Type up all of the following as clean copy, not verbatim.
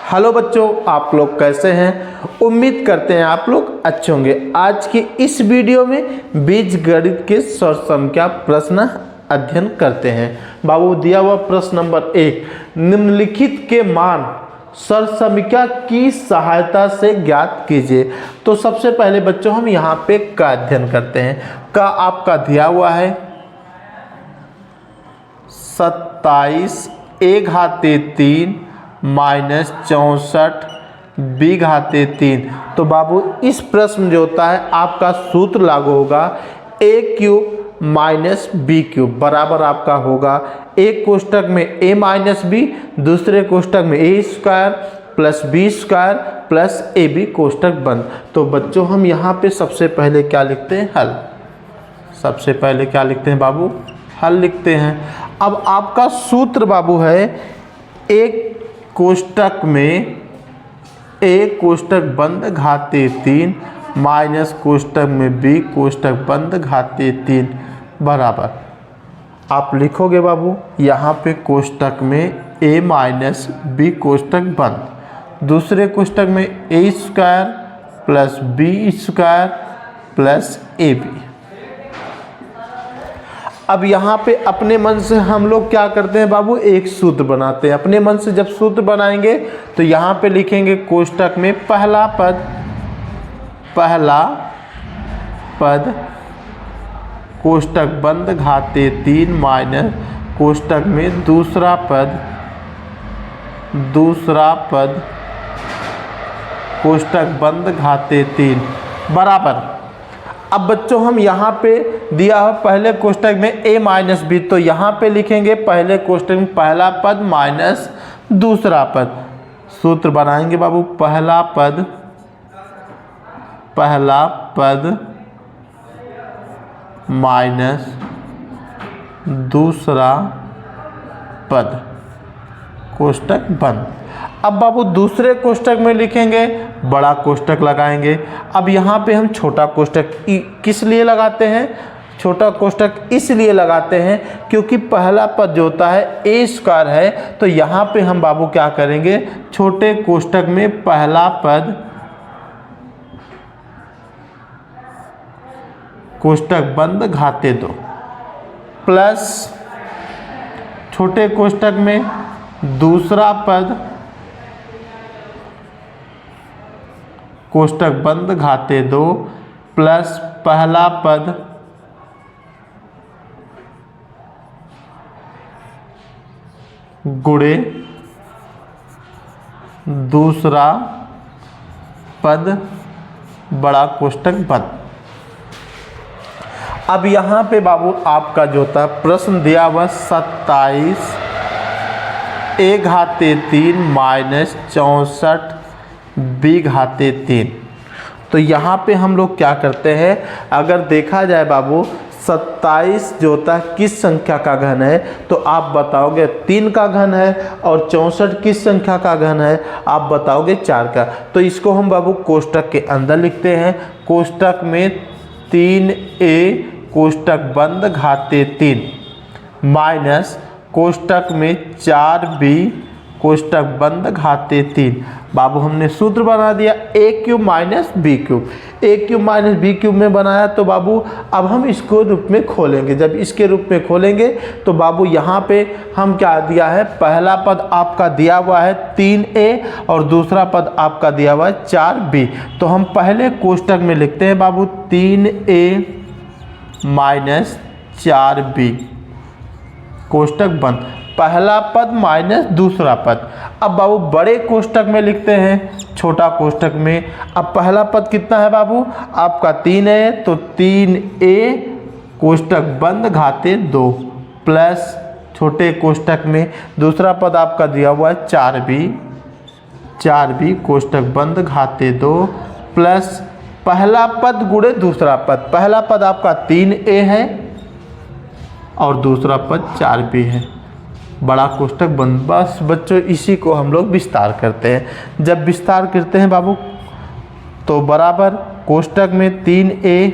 Hello बच्चों, आप लोग कैसे हैं। उम्मीद करते हैं आप लोग अच्छे होंगे। आज की इस वीडियो में बीजगणित के सरसंख्या प्रश्न अध्ययन करते हैं। बाबू दिया हुआ प्रश्न नंबर 1, निम्नलिखित के मान सरसंख्या की सहायता से ज्ञात कीजिए। तो सबसे पहले बच्चों हम यहाँ पे का अध्ययन करते हैं। का आपका दिया हुआ है 27 a घाते 3 माइनस 64 b घाते 3। तो बाबू इस प्रश्न जो होता है आपका सूत्र लागू होगा a cube minus B cube बराबर आपका होगा एक कोष्टक में a माइनस बी, दूसरे कोष्टक में a square plus B square plus A B कोष्टक बंद। तो बच्चों हम यहाँ पे सबसे पहले क्या लिखते हैं, हल। सबसे पहले क्या लिखते हैं बाबू, हल लिखते हैं। अब आपका सूत्र बाबू है एक कोष्टक में a कोष्टक बंद घाते 3 माइनस कोष्टक में b कोष्टक बंद घाते 3 बराबर आप लिखोगे बाबू यहाँ पे कोष्टक में a माइनस बी कोष्टक बंद, दूसरे कोष्टक में a square plus B square plus A B. अब यहाँ पे अपने मन से हम लोग क्या करते हैं बाबू, एक सूत्र बनाते हैं। अपने मन से जब सूत्र बनाएंगे तो यहाँ पे लिखेंगे कोष्टक में पहला पद कोष्टक बंद घाते 3 माइनस कोष्टक में दूसरा पद कोष्टक बंद घाते 3 बराबर। अब बच्चों हम यहाँ पे दिया है पहले कोष्टक में a माइनस बी, तो यहाँ पे लिखेंगे पहले कोष्टक में पहला पद माइनस दूसरा पद। सूत्र बनाएंगे बाबू पहला पद माइनस दूसरा पद कोष्टक बंद। अब बाबू दूसरे कोष्टक में लिखेंगे बड़ा कोष्टक लगाएंगे। अब यहाँ पे हम छोटा कोष्टक किस लिए लगाते हैं, छोटा कोष्टक इसलिए लगाते हैं क्योंकि पहला पद जो होता है a स्क्वायर है। तो यहाँ पे हम बाबू क्या करेंगे, छोटे कोष्टक में पहला पद कोष्टक बंद घाते 2 प्लस छोटे कोष्टक में दूसरा पद कोष्टक बंद घाते 2 प्लस पहला पद गुणे दूसरा पद बड़ा कोष्टक बंद। अब यहाँ पे बाबू आपका जो था प्रश्न दिया हुआ 27 a घाते 3 माइनस 64 b घाते 3। तो यहाँ पे हम लोग क्या करते हैं, अगर देखा जाए बाबू 27 जो होता है किस संख्या का घन है, तो आप बताओगे 3 का घन है, और 64 किस संख्या का घन है, आप बताओगे 4 का। तो इसको हम बाबू कोष्टक के अंदर लिखते हैं। कोष्टक में 3a कोष्टक बंद घाते 3 माइनस कोष्टक में 4b कोष्टक बंद घाते 3। बाबू हमने सूत्र बना दिया a cube minus B cube. a cube minus B cube में बनाया, तो बाबू अब हम इसको रूप में खोलेंगे। जब इसके रूप में खोलेंगे तो बाबू यहाँ पे हम क्या दिया है, पहला पद आपका दिया हुआ है 3a और दूसरा पद आपका दिया हुआ है 4b। तो हम पहले कोष्टक में लिखते हैं बाबू 3a माइनस 4b कोष्टक बंद, पहला पद माइनस दूसरा पद। अब बाबू बड़े कोष्टक में लिखते हैं छोटा कोष्टक में। अब पहला पद कितना है बाबू आपका 3 है, तो 3a कोष्टक बंद घाते 2 प्लस छोटे कोष्टक में दूसरा पद आपका दिया हुआ है 4b कोष्टक बंद घाते 2 प्लस पहला पद गुणे दूसरा पद। पहला पद आपका 3a है और दूसरा पद 4b है, बड़ा कोष्टक बंद। बस बच्चों इसी को हम लोग विस्तार करते हैं। जब विस्तार करते हैं बाबू तो बराबर कोष्टक में 3a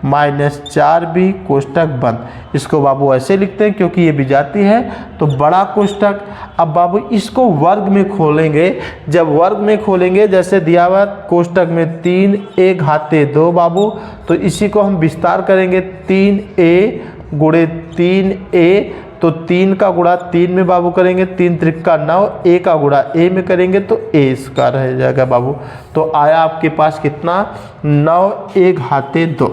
माइनस 4b कोष्टक बंद। इसको बाबू ऐसे लिखते हैं क्योंकि ये विजातीय है तो बड़ा कोष्टक। अब बाबू इसको वर्ग में खोलेंगे, जब वर्ग में खोलेंगे जैसे दिया हुआ कोष्टक में 3a घाते 2 बाबू, तो इसी को हम विस्तार करेंगे 3a गुणे 3a, तो 3 का गुणा 3 में बाबू करेंगे, 3 त्रिका 9, a का गुणा a में करेंगे तो a स्क्वायर रह जाएगा बाबू। तो आया आपके पास कितना 9a घाते 2,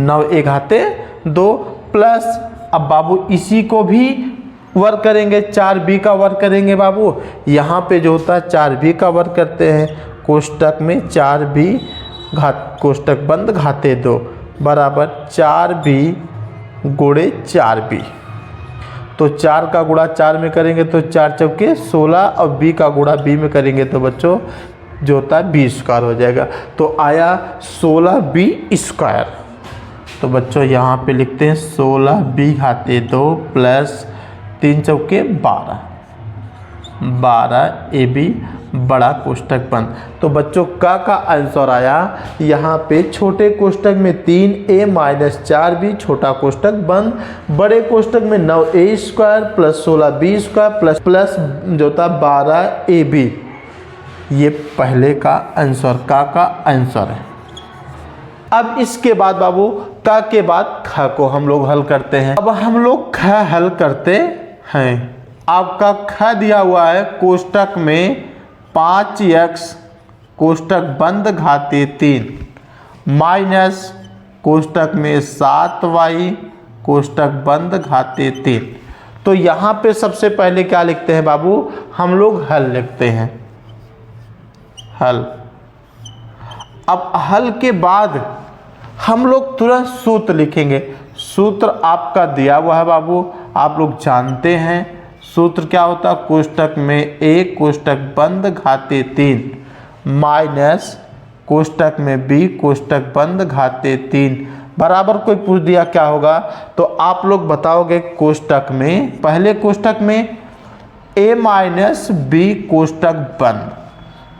9a घाते 2 प्लस, अब बाबू इसी को भी वर्ग करेंगे, 4b का वर्ग करेंगे बाबू। यहाँ पे जो होता है 4b का वर्ग करते हैं, कोष्टक में 4b घात कोष्टक बंद घाते 2 बराबर 4b गुणे 4b। तो 4 का गुणा 4 में करेंगे तो 4 चौके 16 और b का गुणा b में करेंगे तो बच्चों जो होता है b स्क्वायर हो जाएगा। तो आया 16b स्क्वायर। तो बच्चों यहाँ पे लिखते हैं 16b घाते 2 प्लस 3 चौके 12, 12ab बड़ा कोष्टक बंद। तो बच्चों का आंसर आया यहाँ पे छोटे कोष्टक में 3a माइनस 4b छोटा कोष्टक बंद, बड़े कोष्टक में 9a square plus 16b square plus जो था 12ab। ये पहले का आंसर का आंसर है। अब इसके बाद बाबू का के बाद ख को हम लोग हल करते हैं। अब हम लोग ख हल करते हैं। आपका ख दिया हुआ है कोष्टक में 5x कोष्टक बंद घाते 3 माइनस कोष्टक में 7y कोष्टक बंद घाते 3। तो यहाँ पे सबसे पहले क्या लिखते हैं बाबू, हम लोग हल लिखते हैं, हल। अब हल के बाद हम लोग तुरंत सूत्र लिखेंगे। सूत्र आपका दिया हुआ है बाबू, आप लोग जानते हैं सूत्र क्या होता है, कोष्टक में a कोष्टक बंद घाते 3 माइनस कोष्टक में b कोष्टक बंद घाते 3 बराबर कोई पूछ दिया क्या होगा, तो आप लोग बताओगे कोष्टक में, पहले कोष्टक में a माइनस b कोष्टक बंद,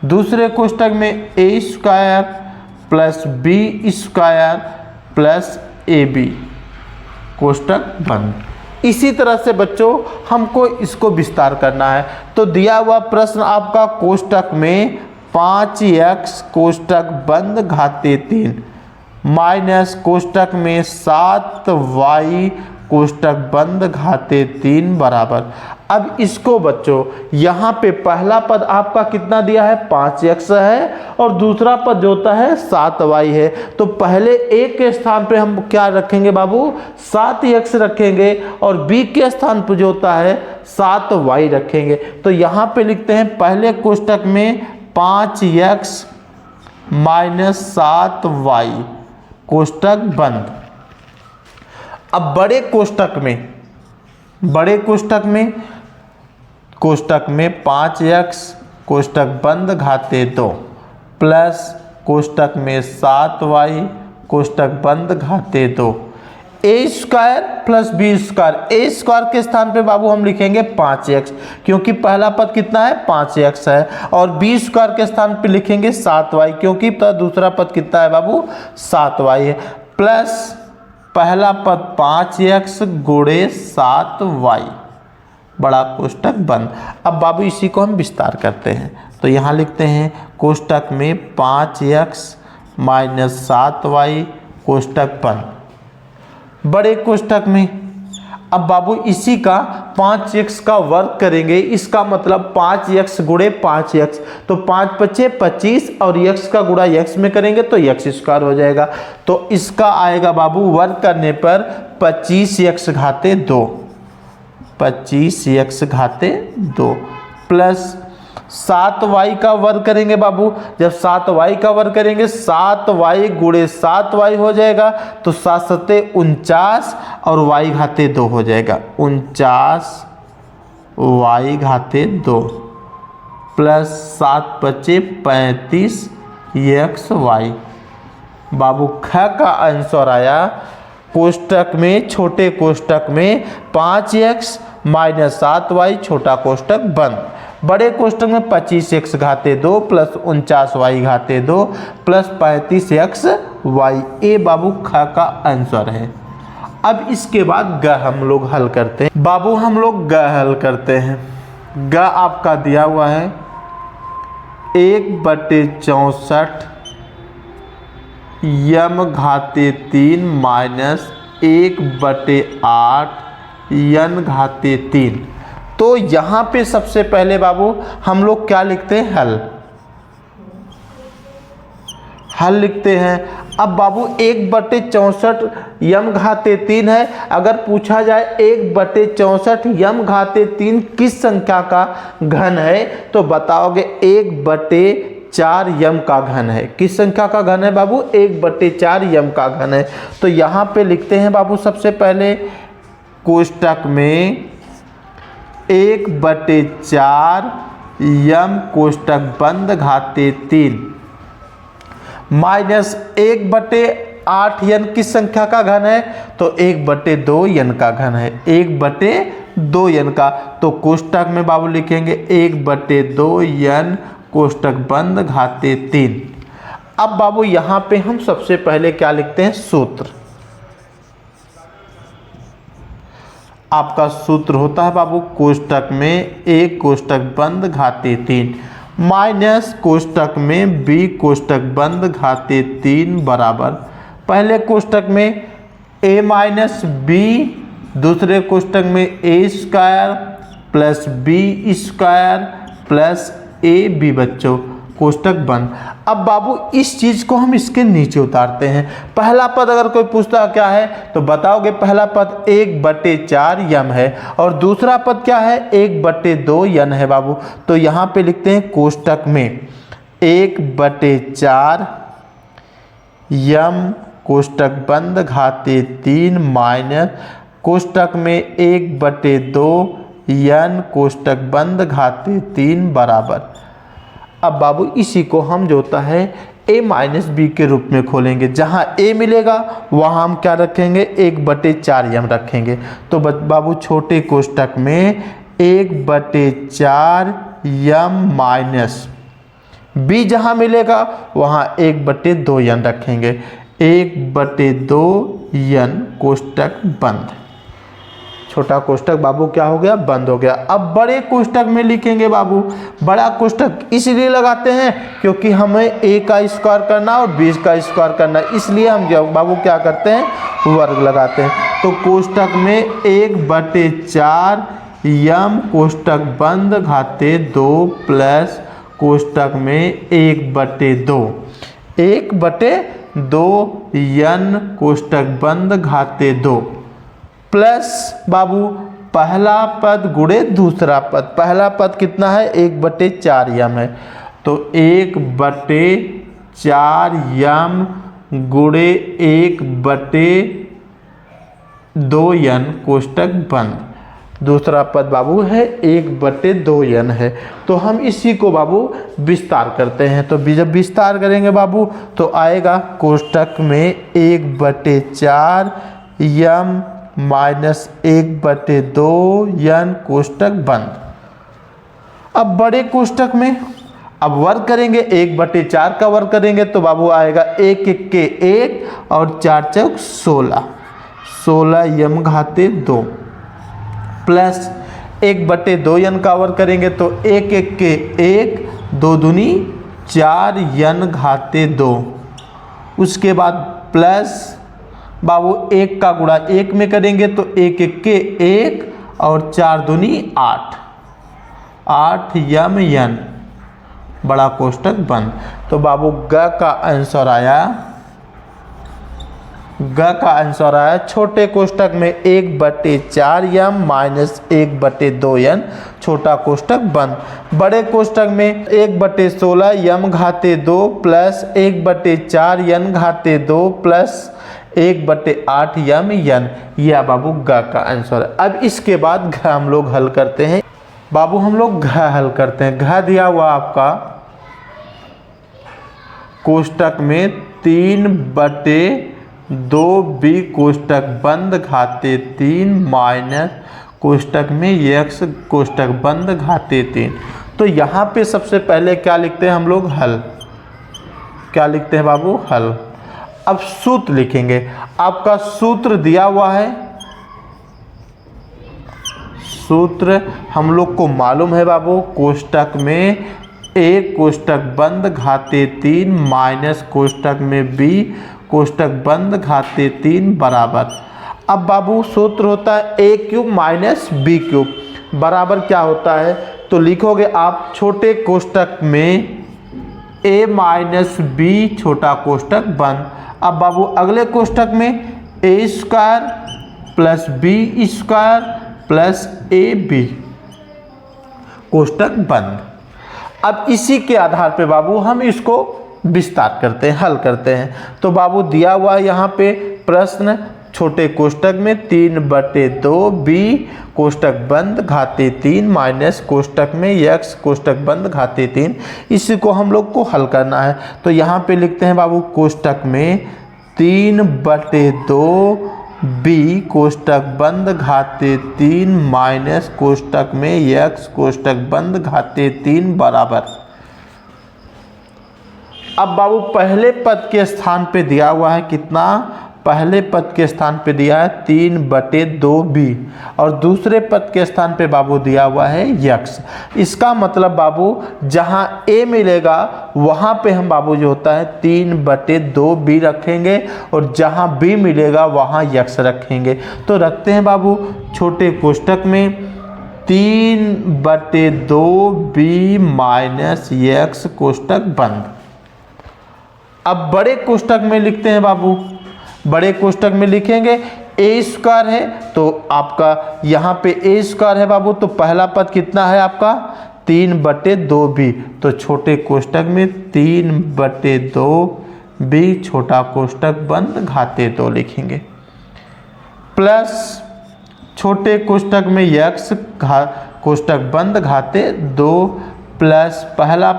दूसरे कोष्टक में a square plus b square plus ab कोष्टक बंद। इसी तरह से बच्चों हमको इसको विस्तार करना है। तो दिया हुआ प्रश्न आपका कोष्टक में 5x कोष्टक बंद घाते 3 माइनस कोष्टक में 7y कोष्टक बंद घाते 3 बराबर। अब इसको बच्चों यहाँ पे पहला पद आपका कितना दिया है 5x है और दूसरा पद जो होता है 7y है। तो पहले a के स्थान पे हम क्या रखेंगे बाबू 7x रखेंगे और b के स्थान पर जो होता है 7y रखेंगे। तो यहाँ पे लिखते हैं पहले कोष्टक में 5x माइनस 7y कोष्टक बंद। अब बड़े कोष्टक में कोष्टक में 5x कोष्टक बंद घाते 2 प्लस कोष्टक में 7y कोष्टक बंद घाते 2 a square plus b square. a square के स्थान पे बाबू हम लिखेंगे 5x क्योंकि पहला पद कितना है 5x है, और b स्क्वायर के स्थान पे लिखेंगे 7y क्योंकि दूसरा पद कितना है बाबू 7y है, प्लस पहला पद 5x गुणे 7y बड़ा कोष्टक बंद। अब बाबू इसी को हम विस्तार करते हैं। तो यहाँ लिखते हैं कोष्टक में 5x माइनस 7y कोष्टक बंद। बड़े कोष्टक में अब बाबू इसी का 5x का वर्ग करेंगे, इसका मतलब 5x गुणे 5x, तो 5 पचे 25 और x का गुणा x में करेंगे तो x स्क्वायर हो जाएगा। तो इसका आएगा बाबू वर्ग करने पर 25x घाते 2, 25x घाते 2 प्लस 7y का वर्ग करेंगे बाबू। जब 7y का वर्ग करेंगे 7y गुणे 7y हो जाएगा, तो 7 सत्ते 49 और y घाते 2 हो जाएगा, 49y घाते 2 प्लस 7 पचे 35 xy। बाबू ख का आंसर आया कोष्टक में, छोटे कोष्टक में 5x माइनस 7y छोटा कोष्टक बंद, बड़े कोष्टक में 25x घाते 2 प्लस 49y घाते 2 प्लस 35x वाई। ए बाबू ख का आंसर है। अब इसके बाद ग हम लोग हल करते हैं। बाबू हम लोग ग हल करते हैं। ग आपका दिया हुआ है 1/64 यम घाते 3 माइनस 1/8 यन घाते 3। तो यहाँ पे सबसे पहले बाबू हम लोग क्या लिखते हैं, हल लिखते हैं। अब बाबू 1/64 यम घाते 3 है। अगर पूछा जाए 1/64 यम घाते 3 किस संख्या का घन है, तो बताओगे 1/4 यम का घन है। किस संख्या का घन है बाबू, 1/4 यम का घन है। तो यहाँ पे लिखते हैं बाबू सबसे पहले कोष्टक में 1/4 यम कोष्टक बंद घाते 3 माइनस 1/8 यन किस संख्या का घन है, तो 1/2 यन का घन है। 1/2 यन का, तो कोष्टक में बाबू लिखेंगे 1/2 यन कोष्टक बंद घाते 3। अब बाबू यहाँ पे हम सबसे पहले क्या लिखते हैं, सूत्र। आपका सूत्र होता है बाबू कोष्टक में 1 कोष्टक बंद घाते 3 माइनस कोष्टक में b कोष्टक बंद घाते 3 बराबर पहले कोष्टक में a माइनस b, दूसरे कोष्टक में a square plus b square plus a b बच्चों कोष्टक बंद। अब बाबू इस चीज को हम इसके नीचे उतारते हैं। पहला पद अगर कोई पूछता क्या है, तो बताओगे पहला पद 1/4 यम है और दूसरा पद क्या है, 1/2 यन है बाबू। तो यहाँ पे लिखते हैं कोष्टक में 1/4 यम कोष्टक बंद घाते 3 माइनस कोष्टक में 1/2 यन कोष्टक बंद घाते 3 बराबर। अब बाबू इसी को हम जो होता है a माइनस बी के रूप में खोलेंगे। जहाँ a मिलेगा वहाँ हम क्या रखेंगे, 1/4 यम रखेंगे। तो बाबू छोटे कोष्टक में 1/4 यम माइनस b जहाँ मिलेगा वहाँ 1/2 यन रखेंगे। 1/2 यन कोष्टक बंद। छोटा कोष्टक बाबू क्या हो गया, बंद हो गया। अब बड़े कोष्टक में लिखेंगे बाबू। बड़ा कोष्टक इसलिए लगाते हैं क्योंकि हमें a का स्क्वायर करना और b का स्क्वायर करना, इसलिए हम बाबू क्या करते हैं, वर्ग लगाते हैं। तो कोष्टक में 1/4 यम कोष्टक बंद घाते 2 प्लस कोष्टक में 1/2 यन कोष्टक बंद घाते 2 प्लस बाबू पहला पद गुणे दूसरा पद। पहला पद कितना है, 1/4 यम है। तो 1/4 यम गुणे 1/2 यन कोष्टक बंद। दूसरा पद बाबू है 1/2 यन है। तो हम इसी को बाबू विस्तार करते हैं। तो जब विस्तार करेंगे बाबू तो आएगा कोष्टक में 1/4 यम माइनस 1/2 यन कोष्टक बंद। अब बड़े कोष्टक में अब वर्ग करेंगे, 1/4 का वर्ग करेंगे तो बाबू आएगा 1 1 के 1 और 4 चौक 16 यम घाते 2 प्लस 1/2 यन का वर्ग करेंगे तो 1 1 के 1 2 दूनी 4 यन घाते 2। उसके बाद प्लस बाबू 1 का गुणा 1 में करेंगे तो 1 1 के 1 और 4 दूनी 8 यम यन बड़ा कोष्टक बंद। तो बाबू ग का आंसर आया छोटे कोष्टक में 1/4 यम माइनस 1/2 यन छोटा कोष्टक बंद। बड़े कोष्टक में 1/16 यम घाते 2 प्लस 1/4 यन घाते 2 प्लस 1/8 यम यन। यह बाबू ग का आंसर है। अब इसके बाद घ हम लोग हल करते हैं। बाबू हम लोग घ हल करते हैं। घ दिया हुआ आपका कोष्टक में 3/2 b कोष्टक बंद घाते 3 माइनस कोष्टक में x कोष्टक बंद घाते 3। तो यहाँ पे सबसे पहले क्या लिखते हैं हम लोग, हल। क्या लिखते हैं बाबू, हल। अब सूत्र लिखेंगे। आपका सूत्र दिया हुआ है, सूत्र हम लोग को मालूम है बाबू, कोष्टक में a कोष्टक बंद घाते 3 माइनस कोष्टक में b कोष्टक बंद घाते 3 बराबर। अब बाबू सूत्र होता है a cube minus b cube बराबर क्या होता है, तो लिखोगे आप छोटे कोष्टक में a माइनस b छोटा कोष्टक बंद। अब बाबू अगले कोष्टक में a square plus b square plus ab कोष्टक बंद। अब इसी के आधार पे बाबू हम इसको विस्तार करते हैं, हल करते हैं। तो बाबू दिया हुआ है यहाँ पे प्रश्न, छोटे कोष्टक में 3/2 b कोष्टक बंद घाते 3 माइनस कोष्टक में x कोष्टक बंद घाते 3, इसी को हम लोग को हल करना है। तो यहाँ पे लिखते हैं बाबू कोष्टक में 3/2 b कोष्टक बंद घाते 3 माइनस कोष्टक में x कोष्टक बंद घाते 3 बराबर। अब बाबू पहले पद के स्थान पे दिया हुआ है कितना, पहले पद के स्थान पे दिया है 3/2b और दूसरे पद के स्थान पे बाबू दिया हुआ है x। इसका मतलब बाबू जहां a मिलेगा वहां पे हम बाबू जो होता है 3/2b रखेंगे और जहां b मिलेगा वहां x रखेंगे। तो रखते हैं बाबू छोटे कोष्टक में 3/2b माइनस x कोष्टक बंद। अब बड़े कोष्टक में लिखते हैं बाबू, बड़े कोष्टक में लिखेंगे a स्क्वायर है तो आपका यहाँ पे a स्क्वायर है बाबू, तो पहला पद कितना है आपका 3/2b, तो छोटे कोष्टक में 3/2b छोटा कोष्टक बंद घाते 2 लिखेंगे प्लस छोटे कोष्टक में x कोष्टक बंद घाते 2 प्लस पहला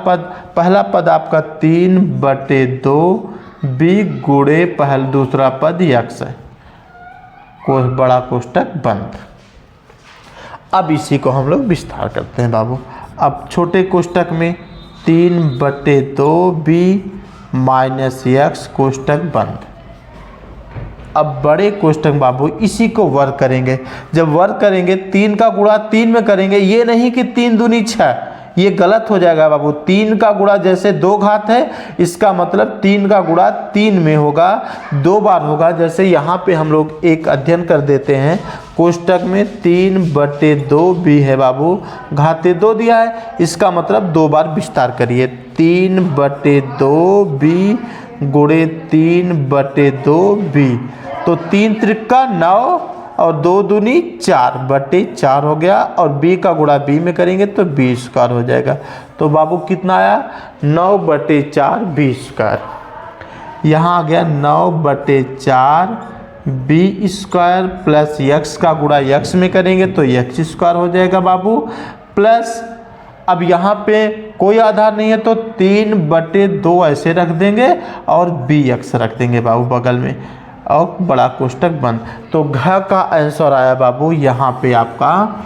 पद आपका 3/2b गुणे दूसरा पद x है, बड़ा कोष्टक बंद। अब इसी को हम लोग विस्तार करते हैं बाबू। अब छोटे कोष्टक में 3/2b माइनस x कोष्टक बंद। अब बड़े कोष्टक बाबू इसी को वर्ग करेंगे। जब वर्ग करेंगे 3 का गुणा 3 में करेंगे, ये नहीं कि 3 दूनी 6, ये गलत हो जाएगा बाबू। 3 का गुणा जैसे 2 घात है, इसका मतलब 3 का गुणा 3 में होगा, 2 बार होगा। जैसे यहाँ पे हम लोग एक अध्ययन कर देते हैं, कोष्टक में 3/2b है बाबू, घाते 2 दिया है, इसका मतलब 2 बार विस्तार करिए। 3/2b गुणे 3/2b, तो 3 त्रिका 9 और 2 दूनी 4/4 हो गया, और b का गुणा b में करेंगे तो b स्क्वायर हो जाएगा। तो बाबू कितना आया 9/4 b स्क्वायर, यहाँ आ गया 9/4 b स्क्वायर प्लस x का गुणा x में करेंगे तो x स्क्वायर हो जाएगा बाबू, प्लस अब यहाँ पे कोई आधार नहीं है तो 3/2 ऐसे रख देंगे और bx रख देंगे बाबू बगल में, और बड़ा कोष्टक बंद। तो घ का आंसर आया बाबू यहाँ पे आपका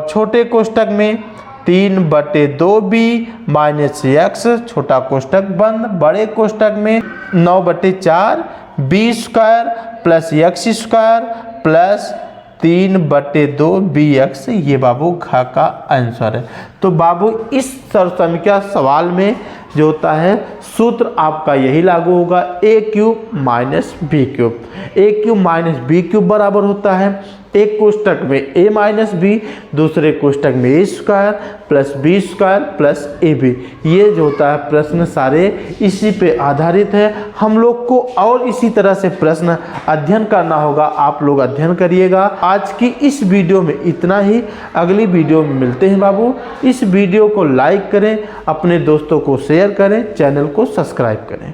छोटे कोष्टक में 3/2b माइनस x छोटा कोष्टक बंद, बड़े कोष्टक में 9/4 b square plus x square plus 3/2bx, ये बाबू घ का आंसर है। तो बाबू इस सरसंख्या सवाल में जो होता है सूत्र आपका यही लागू होगा, a cube minus B cube. a cube minus B cube बराबर होता है एक कोष्टक में a माइनस बी, दूसरे कोष्टक में a square plus b square plus ab। ये जो होता है प्रश्न सारे इसी पे आधारित है। हम लोग को और इसी तरह से प्रश्न अध्ययन करना होगा, आप लोग अध्ययन करिएगा। आज की इस वीडियो में इतना ही, अगली वीडियो में मिलते हैं बाबू। इस वीडियो को लाइक करें, अपने दोस्तों को शेयर करें, चैनल को सब्सक्राइब करें।